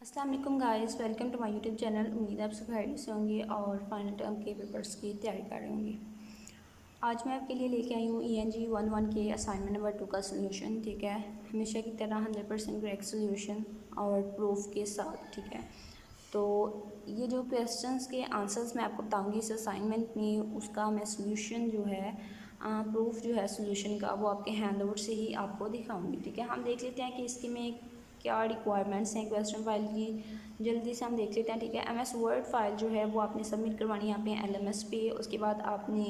अस्सलाम वालेकुम guys, welcome to my YouTube channel. उम्मीद है आप सब खैरियत से होंगे और फाइनल टर्म के पेपर्स की तैयारी कर रहे होंगे। आज मैं आपके लिए लेके आई हूँ ENG 1-1 के असाइनमेंट नंबर 2 का सोल्यूशन। ठीक है, हमेशा की तरह 100% करेक्ट सोल्यूशन और प्रूफ के साथ। ठीक है, तो ये जो क्वेश्चंस के आंसर्स मैं आपको बताऊँगी इस असाइनमेंट में, उसका मैं सोल्यूशन जो है प्रूफ जो है सोल्यूशन का, वो आपके हैंड ओवर से ही आपको दिखाऊँगी। ठीक है, हम देख लेते हैं कि इसके में क्या रिक्वायरमेंट्स हैं क्वेश्चन फाइल की। जल्दी से हम देख लेते हैं। ठीक है, MS वर्ड फाइल जो है वो आपने सबमिट करवानी है अपने LMS पे। उसके बाद आपने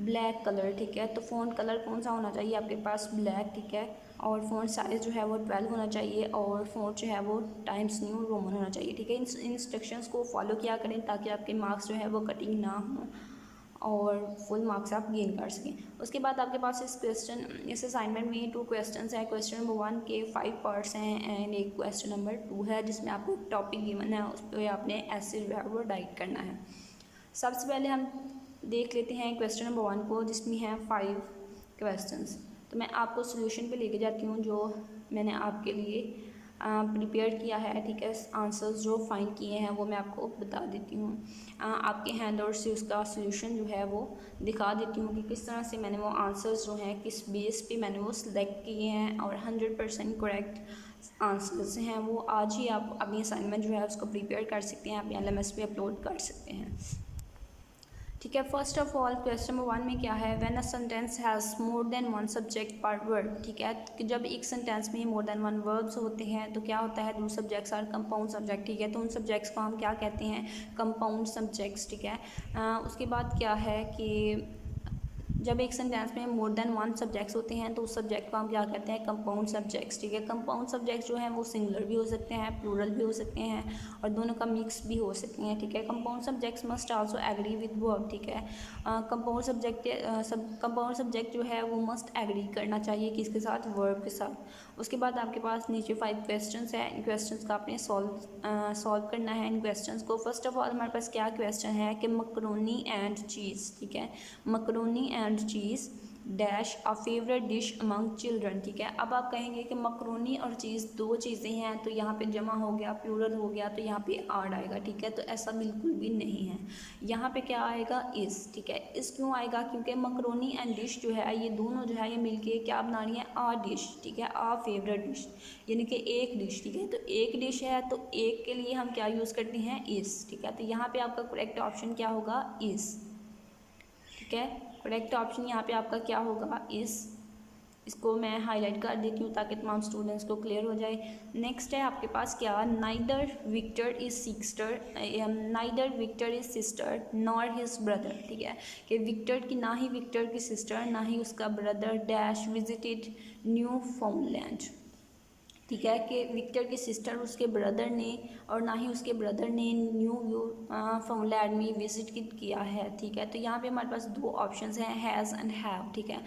ब्लैक कलर, ठीक है, तो फ़ॉन्ट कलर कौन सा होना चाहिए आपके पास? ब्लैक। ठीक है, और फ़ॉन्ट साइज़ जो है वो 12 होना चाहिए और फ़ॉन्ट जो है वो टाइम्स न्यू रोमन होना चाहिए। ठीक है, इंस्ट्रक्शंस को फॉलो किया करें ताकि आपके मार्क्स जो है वो कटिंग ना हो और फुल मार्क्स आप गेन कर सकें। उसके बाद आपके पास इस असाइनमेंट में 2 क्वेश्चंस हैं। क्वेश्चन नंबर 1 के 5 पार्ट्स हैं एंड एक क्वेश्चन नंबर 2 है जिसमें आपको टॉपिक गिवन है, उस पर आपने ऐसे जो है वो राइट करना है। सबसे पहले हम देख लेते हैं क्वेश्चन नंबर 1 को, जिसमें हैं 5 क्वेश्चंस। तो मैं आपको सोल्यूशन पे लेके जाती हूँ जो मैंने आपके लिए प्रिपेयर किया है। ठीक है, आंसर्स जो फाइंड किए हैं वो मैं आपको बता देती हूँ। आपके हैंड आउट से उसका सोल्यूशन जो है वो दिखा देती हूँ कि किस तरह से मैंने वो आंसर्स जो हैं किस बेस पे मैंने वो सिलेक्ट किए हैं और 100% करेक्ट आंसर्स हैं वो आज ही आप अपनी असाइनमेंट जो है उसको प्रिपेयर कर सकते हैं, अपने LMS पे अपलोड कर सकते हैं। ठीक है, first of all question number 1 में क्या है? When a sentence has more than 1 subject पर वर्ब। ठीक है, कि जब एक सेंटेंस में मोर देन 1 वर्ब्स होते हैं तो क्या होता है? 2 सब्जेक्ट्स और कंपाउंड सब्जेक्ट। ठीक है, तो उन सब्जेक्ट्स को हम क्या कहते हैं? Compound subjects. ठीक है, उसके बाद क्या है कि जब एक सेंटेंस में मोर देन 1 सब्जेक्ट्स होते हैं तो उस सब्जेक्ट को हम क्या कहते हैं? Compound subjects. ठीक है, कंपाउंड सब्जेक्ट्स जो हैं वो सिंगुलर भी हो सकते हैं, प्लूरल भी हो सकते हैं और दोनों का मिक्स भी हो सकते हैं। ठीक है, compound subjects must also agree with verb. ठीक है, कंपाउंड सब्जेक्ट जो है वो मस्ट एग्री करना चाहिए किसके साथ? वर्ब के साथ। उसके बाद आपके पास नीचे 5 क्वेश्चंस हैं। इन क्वेश्चंस का आपने सॉल्व करना है इन क्वेश्चंस को। फर्स्ट ऑफ ऑल हमारे पास क्या क्वेश्चन है कि मकरोनी एंड चीज़। ठीक है, macaroni and cheese dash a favourite dish among children. ठीक है, अब आप कहेंगे कि मकरोनी और चीज़ 2 चीज़ें हैं तो यहाँ पे जमा हो गया, प्लूरल हो गया, तो यहाँ पे आड आएगा। ठीक है, तो ऐसा बिल्कुल भी नहीं है। यहाँ पे क्या आएगा? इस। ठीक है, इस क्यों आएगा? क्योंकि मकरोनी एंड डिश जो है ये दोनों जो है ये मिलके क्या बना रही है? आ डिश। ठीक है, आ फेवरेट डिश, यानी कि एक डिश। ठीक है, तो एक डिश है तो एक के लिए हम क्या यूज़ करते हैं? इस। ठीक है, तो यहाँ पे आपका करेक्ट ऑप्शन क्या होगा? इस। ठीक है, करेक्ट ऑप्शन यहाँ पे आपका क्या होगा? इसको मैं हाईलाइट कर देती हूँ ताकि तमाम स्टूडेंट्स को क्लियर हो जाए। नेक्स्ट है आपके पास क्या? Neither Victor is sister nor his brother. ठीक है, कि विक्टर की ना ही विक्टर की सिस्टर ना ही उसका ब्रदर डैश विजिटेड न्यू फाउंडलैंड। ठीक है, कि विक्टर की सिस्टर उसके ब्रदर ने और ना ही उसके ब्रदर ने न्यू फाउंडलैंड में विजिट किया है। ठीक है, तो यहाँ पे हमारे पास 2 ऑप्शंस हैं, हैज़ एंड हैव। ठीक है,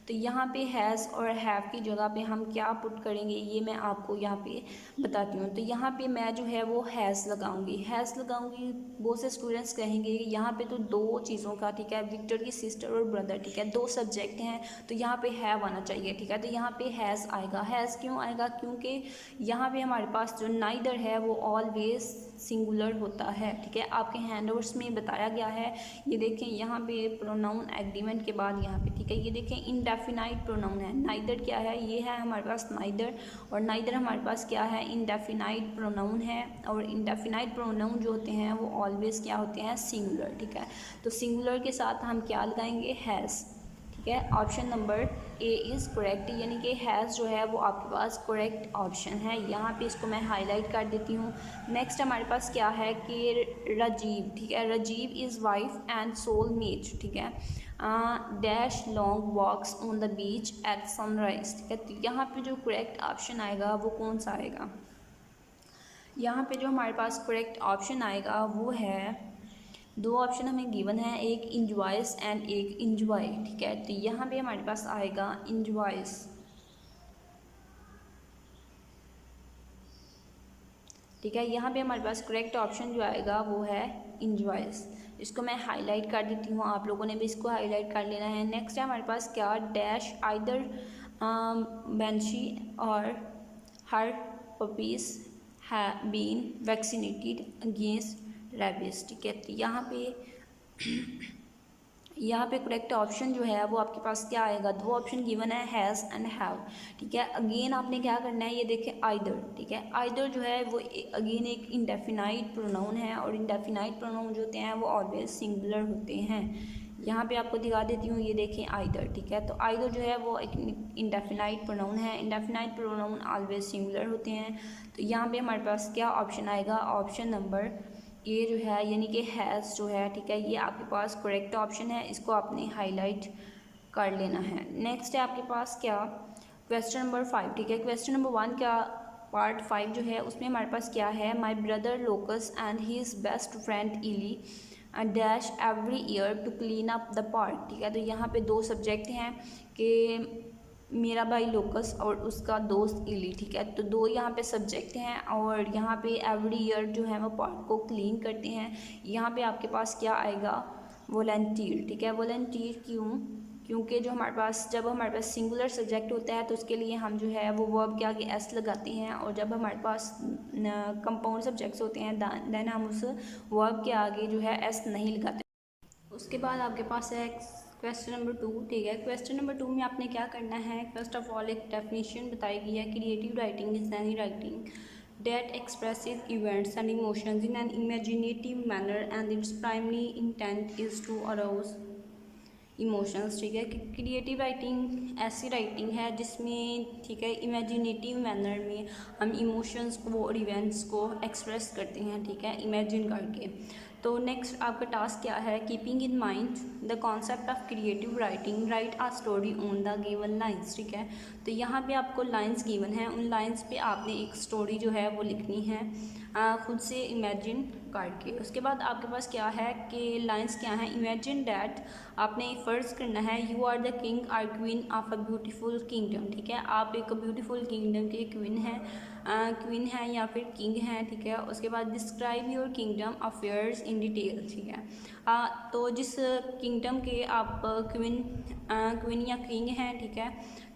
तो यहाँ पे हैज़ और हैव की जगह पे हम क्या पुट करेंगे ये मैं आपको यहाँ पे बताती हूँ। तो यहाँ पे मैं जो है वो हैज़ लगाऊंगी। बहुत से स्टूडेंट्स कहेंगे कि यहाँ पे तो 2 चीज़ों का, ठीक है, विक्टर की सिस्टर और ब्रदर, ठीक है, 2 सब्जेक्ट हैं तो यहाँ पे हैव आना चाहिए। ठीक है, तो यहाँ पे हैज़ आएगा। हैज़ क्यों आएगा? क्योंकि यहाँ पे हमारे पास जो नाइदर है वो ऑलवेज सिंगुलर होता है। ठीक है, आपके हैंडओवर्स में बताया गया है। ये देखें यहाँ पे प्रोनाउन एग्रीमेंट के बाद यहाँ पे, ठीक है, ये देखें इनडेफिनाइट प्रोनाउन है। नाइदर क्या है? ये है हमारे पास नाइदर, और नाइदर हमारे पास क्या है? इनडेफिनाइट प्रोनाउन है। और इनडेफिनाइट प्रोनाउन जो होते हैं वो ऑलवेज क्या होते हैं? सिंगुलर। ठीक है, तो सिंगुलर के साथ हम क्या लगाएंगे? हैज़। ठीक है, option number A is correct, यानी कि हैज़ जो है वो आपके पास करेक्ट ऑप्शन है। यहाँ पे इसको मैं हाईलाइट कर देती हूँ। नेक्स्ट हमारे पास क्या है कि राजीव। ठीक है, Rajiv is wife and soul mate. ठीक है, dash long walks on the beach at sunrise. ठीक है, तो यहाँ पे जो करेक्ट ऑप्शन आएगा वो कौन सा आएगा? यहाँ पे जो हमारे पास करेक्ट ऑप्शन आएगा वो है, 2 ऑप्शन हमें गिवन है, एक इंजॉयस एंड एक इंजॉय। ठीक है, तो यहाँ पे हमारे पास आएगा इंजॉयस। ठीक है, यहाँ पे हमारे पास करेक्ट ऑप्शन जो आएगा वो है इंजॉयस। इसको मैं हाईलाइट कर देती हूँ, आप लोगों ने भी इसको हाईलाइट कर लेना है। नेक्स्ट है हमारे पास क्या? डैश आइदर बेंशी और her puppies have been vaccinated against rabies. ठीक है, तो यहाँ पे करेक्ट ऑप्शन जो है वो आपके पास क्या आएगा, दो ऑप्शन गिवन है, हैज़ एंड हैव। ठीक है, अगेन आपने क्या करना है, ये देखें आइदर। ठीक है, आइदर जो है वो अगेन एक इंडेफिनाइट प्रोनाउन है, और इंडेफिनाइट प्रोनाउन जो होते हैं वो ऑलवेज सिंगुलर होते हैं। यहाँ पे आपको दिखा देती हूँ, ये देखें आइदर। ठीक है, तो आइदर जो है वो एक इंडेफिनाइट प्रोनाउन है, इंडेफिनाइट प्रोनाउन ऑलवेज सिंगुलर होते हैं। तो यहाँ पे हमारे पास क्या ऑप्शन आएगा, ऑप्शन नंबर ए जो है यानी कि हैज़ जो है, ठीक है, ये आपके पास करेक्ट ऑप्शन है, इसको आपने हाईलाइट कर लेना है। नेक्स्ट है आपके पास क्या, क्वेश्चन नंबर 5। ठीक है, क्वेश्चन नंबर 1 का पार्ट 5 जो है उसमें हमारे पास क्या है, my brother Lucas and his best friend Eli Dash every year to clean up the park. ठीक है, तो यहाँ पे दो सब्जेक्ट हैं कि मेरा भाई लोकस और उसका दोस्त इली। ठीक है, तो दो यहाँ पे सब्जेक्ट हैं, और यहाँ पे एवरी ईयर जो है वो पार्क को क्लीन करते हैं। यहाँ पे आपके पास क्या आएगा, वॉलंटियर। ठीक है, वॉलंटियर क्योंकि जो हमारे पास जब हमारे पास सिंगुलर सब्जेक्ट होता है तो उसके लिए हम जो है वो वर्ब के आगे एस लगाते हैं, और जब हमारे पास कंपाउंड सब्जेक्ट्स होते हैं देन हम उस वर्ब के आगे जो है एस नहीं लगाते। उसके बाद आपके पास है क्वेश्चन नंबर 2। ठीक है, क्वेश्चन नंबर 2 में आपने क्या करना है, फर्स्ट ऑफ ऑल एक डेफिनेशन बताई गई है, creative writing is any writing that expresses events and emotions in an imaginative manner and its primary intent is to arouse emotions. ठीक है, क्रिएटिव राइटिंग ऐसी राइटिंग है जिसमें, ठीक है, इमेजिनेटिव मैनर में हम इमोशंस को और इवेंट्स को एक्सप्रेस करते हैं। ठीक है, इमेजिन करके। तो नेक्स्ट आपका टास्क क्या है, keeping in mind the concept of creative writing write a story on the given lines. ठीक है, तो यहाँ पे आपको लाइंस गिवन है, उन लाइंस पे आपने एक स्टोरी जो है वो लिखनी है खुद से इमेजिन करके। उसके बाद आपके पास क्या है कि लाइंस क्या हैं, इमेजिन डैट, आपने फ़र्ज़ करना है you are the king or queen of a beautiful kingdom. ठीक है, आप एक ब्यूटीफुल किंगडम के क्वीन हैं या फिर किंग हैं। ठीक है, उसके बाद describe your kingdom affairs in detail. ठीक है, तो जिस किंगडम के आप क्वीन या किंग हैं, ठीक है,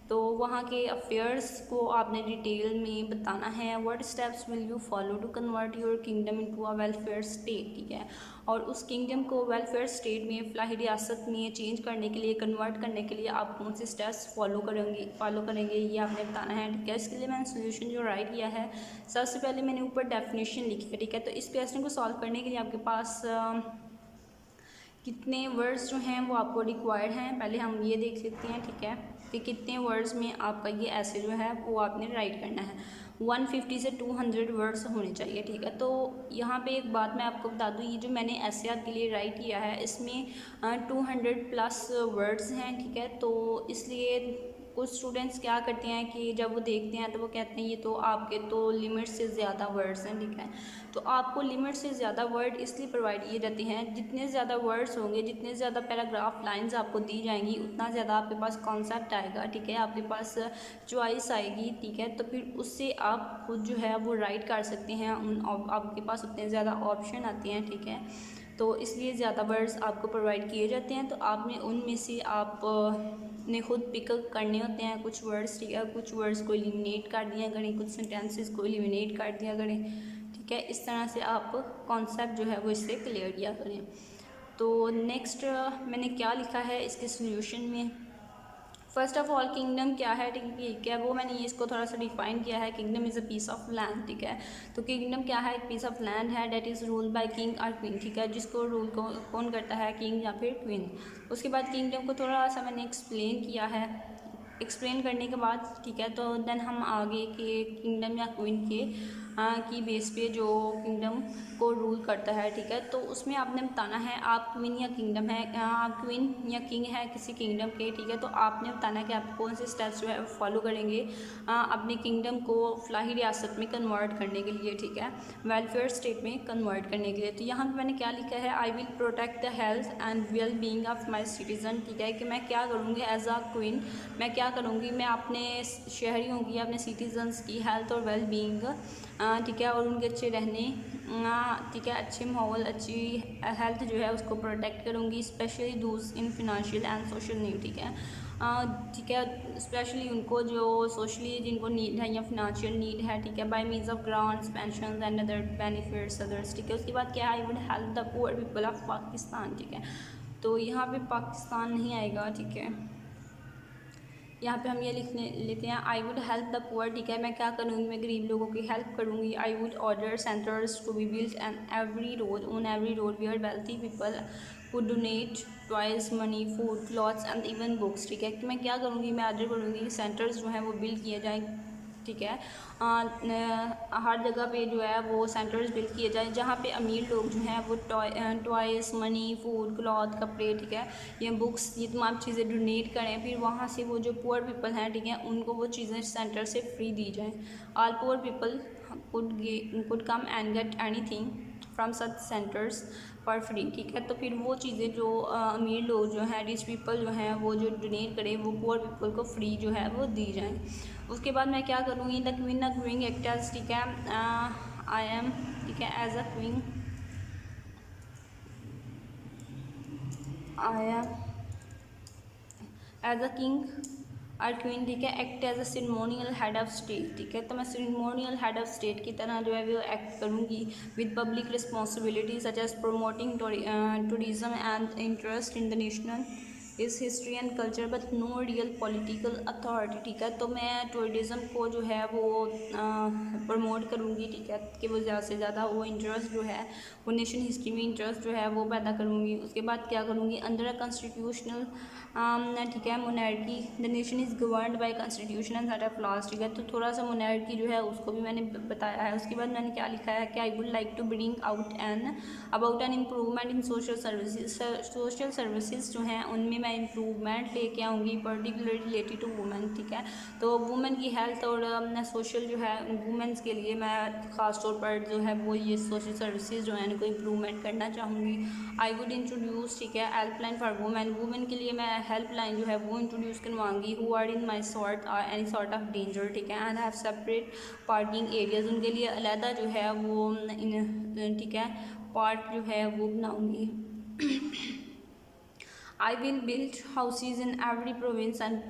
तो वहाँ के अफेयर्स को आपने डिटेल में बताना है। What steps will you follow to convert your kingdom into a welfare state. ठीक है, और उस किंगडम को वेलफेयर स्टेट में, फलाही रियासत में चेंज करने के लिए, कन्वर्ट करने के लिए आप कौन से स्टेप्स फॉलो करेंगे ये आपने बताना है। ठीक है, इसके लिए मैंने सोल्यूशन जो राइट किया है, सबसे पहले मैंने ऊपर डेफिनेशन लिखी है। ठीक है, तो इस क्वेश्चन को सॉल्व करने के लिए आपके पास कितने वर्ड्स जो हैं वो आपको रिक्वायर्ड हैं, पहले हम ये देख लेते हैं। ठीक है, कि कितने वर्ड्स में आपका ये ऐसे जो है वो आपने राइट करना है। 150 से 200 वर्ड्स होने चाहिए। ठीक है, तो यहाँ पे एक बात मैं आपको बता दूँ, ये जो मैंने ऐसे आपके लिए राइट किया है इसमें 200+ वर्ड्स हैं। ठीक है, तो इसलिए कुछ स्टूडेंट्स क्या करते हैं कि जब वो देखते हैं तो वो कहते हैं ये तो आपके तो लिमिट से ज़्यादा वर्ड्स हैं। ठीक है, तो आपको लिमिट से ज़्यादा वर्ड इसलिए प्रोवाइड किए जाते हैं, जितने ज़्यादा वर्ड्स होंगे, जितने ज़्यादा पैराग्राफ लाइंस आपको दी जाएंगी, उतना ज़्यादा आपके पास कॉन्सेप्ट आएगा। ठीक है, आपके पास चॉइस आएगी। ठीक है, तो फिर उससे आप खुद जो है वो राइट कर सकते हैं, आपके पास उतने ज़्यादा ऑप्शन आते हैं। ठीक है, तो इसलिए ज़्यादा वर्ड्स आपको प्रोवाइड किए जाते हैं, तो आपने उनमें से आप ने खुद पिकअप करने होते हैं कुछ वर्ड्स। ठीक है, कुछ वर्ड्स को एलिमिनेट कर दिया करें, कुछ सेंटेंसेस को एलिमिनेट कर दिया करें। ठीक है, इस तरह से आप कॉन्सेप्ट जो है वो इससे क्लियर किया करें। तो नेक्स्ट मैंने क्या लिखा है इसके सोल्यूशन में, फर्स्ट ऑफ ऑल किंगडम क्या है, ठीक है, वो मैंने इसको थोड़ा सा डिफाइन किया है। Kingdom is a piece of land. ठीक है, तो किंगडम क्या है, एक पीस ऑफ लैंड है that is ruled by king और क्वीन। ठीक है, जिसको रूल कौन करता है, किंग या फिर क्वीन। उसके बाद किंगडम को थोड़ा सा मैंने एक्सप्लेन किया है, एक्सप्लेन करने के बाद, ठीक है, तो देन हम आगे के किंगडम या क्वीन के की बेस पे जो किंगडम को रूल करता है। ठीक है, तो उसमें आपने बताना है आप क्वीन या किंगडम है, आप क्वीन या किंग है किसी किंगडम के। ठीक है, तो आपने बताना है कि आप कौन से स्टेप्स जो है फॉलो करेंगे अपने किंगडम को फलाही रियासत में कन्वर्ट करने के लिए। ठीक है, वेलफेयर स्टेट में कन्वर्ट करने के लिए। तो यहाँ पर मैंने क्या लिखा है, I will protect the health and well being of my citizen. ठीक है, कि मैं क्या करूँगी एज आ क्वीन, मैं क्या करूँगी, मैं अपने शहरियों की, अपने सिटीजन्स की हेल्थ और वेल बींग, ठीक है, और उनके अच्छे रहने, ठीक है, अच्छे माहौल, अच्छी हेल्थ जो है उसको प्रोटेक्ट करूँगी, स्पेशली दूस इन फिनेंशियल एंड सोशल नीड। ठीक है, ठीक है, स्पेशली उनको जो सोशली जिनको नीड है या फिनेंशियल नीड है, ठीक है, bye means of grants, pension and other benefits others, ठीक है। उसके बाद क्या है, I would help the poor people of Pakistan, ठीक है। तो यहाँ पे पाकिस्तान नहीं आएगा, ठीक है, यहाँ पे हम ये लिखने लेते हैं I would help the poor, ठीक है। मैं क्या करूँगी, मैं गरीब लोगों की हेल्प करूँगी। I would order centres to be built and every road on every road where wealthy people would donate toys, money, food, clothes and even books, ठीक है। कि मैं क्या करूँगी, मैं ऑर्डर करूँगी सेंटर्स जो हैं वो बिल्ड किए जाएँ, ठीक है। हर जगह पे जो है वो सेंटर्स बिल्ड किए जाए जहाँ पे अमीर लोग जो हैं वो टॉयज़, मनी, फूड, क्लॉथ, कपड़े, ठीक है, ये बुक्स, ये तमाम चीज़ें डोनेट करें। फिर वहाँ से वो जो पुअर पीपल हैं, ठीक है, उनको वो चीज़ें सेंटर से फ्री दी जाएँ। All poor people could come and get anything from such centres for free, ठीक है। तो फिर वो चीज़ें जो अमीर लोग जो हैं, रिच पीपल जो हैं, वो जो डोनेट करें वो पुअर पीपल को फ्री जो है वो दी जाएँ। उसके बाद मैं क्या करूँगी, the queen a queen actors, ठीक है, आई एम, ठीक है, as a queen I am as a king और क्वीन, ठीक है, act as a ceremonial head of state, ठीक है। तो मैं सिरमोनियल हेड ऑफ स्टेट की तरह जो है वो एक्ट करूँगी with public responsibility such as promoting tourism and interest in the national is history and culture but no real political authority, ठीक है। तो मैं टूरिज़म को जो है वो प्रमोट करूँगी, ठीक है, कि वो ज़्यादा से ज़्यादा वो इंटरेस्ट जो है वो नेशन हिस्ट्री में इंटरेस्ट जो है वो पैदा करूँगी। उसके बाद क्या करूँगी, अंडर अ कॉन्स्टिट्यूशनल, ठीक है, monarchy the nation is governed by constitution and set of laws, ठीक है। तो थोड़ा सा मोनार्की जो है उसको भी मैंने बताया है। उसके बाद मैंने क्या लिखा है कि I would like to bring about an improvement in social services जो हैं उनमें मैं इम्प्रूवमेंट लेके आऊँगी, पर्टिकुलरली रिलेटेड टू वुमेन, ठीक है। तो वुमेन की हेल्थ और सोशल जो है वुमेंस के लिए मैं ख़ास तौर पर जो है वो ये सोशल सर्विसेज जो है इनको इम्प्रूवमेंट करना चाहूँगी। आई वुड इंट्रोड्यूस, ठीक है, हेल्पलाइन फॉर वुमेन के लिए मैं हेल्पलाइन जो है वो इंट्रोड्यूस करवाऊँगी who are in my sort any sort of danger, ठीक है, and have separate parking areas, उनके लिए अलहदा जो है वो ठीक है पार्क जो है वो बनाऊँगी। I will build houses in every province and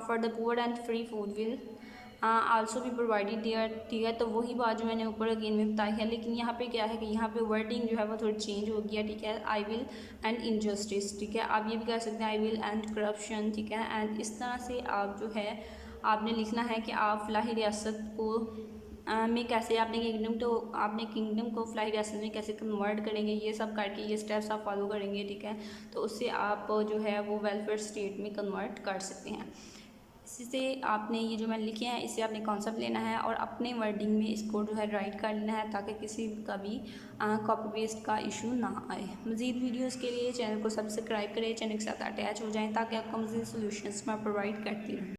for the poor and free food will also भी प्रोवाइडेड दियर, ठीक है। तो वही बात जो मैंने ऊपर अगेन में बताई है, लेकिन यहाँ पे क्या है कि यहाँ पे वर्डिंग जो है वो थोड़ी चेंज हो गया, ठीक है। आई विल एंड इनजस्टिस, ठीक है, आप ये भी कह सकते हैं आई विल एंड करप्शन, ठीक है। एंड इस तरह से आप जो है आपने लिखना है कि आप फलाही रियासत को में कैसे आपने किंगडम को फलाही रियासत में कैसे कन्वर्ट करेंगे, ये सब करके ये स्टेप्स आप फॉलो करेंगे, ठीक है। तो उससे आप जो है वो वेलफेयर स्टेट में कन्वर्ट कर सकते हैं। इसी से आपने ये जो मैंने लिखे हैं इससे आपने कॉन्सेप्ट लेना है और अपने वर्डिंग में इसको जो है राइट कर लेना है ताकि किसी का भी कॉपी पेस्ट का इशू ना आए। मज़ीद वीडियोस के लिए चैनल को सब्सक्राइब करें, चैनल के साथ अटैच हो जाएं ताकि आपको मज़ीद सॉल्यूशंस मैं प्रोवाइड करती रहूँ।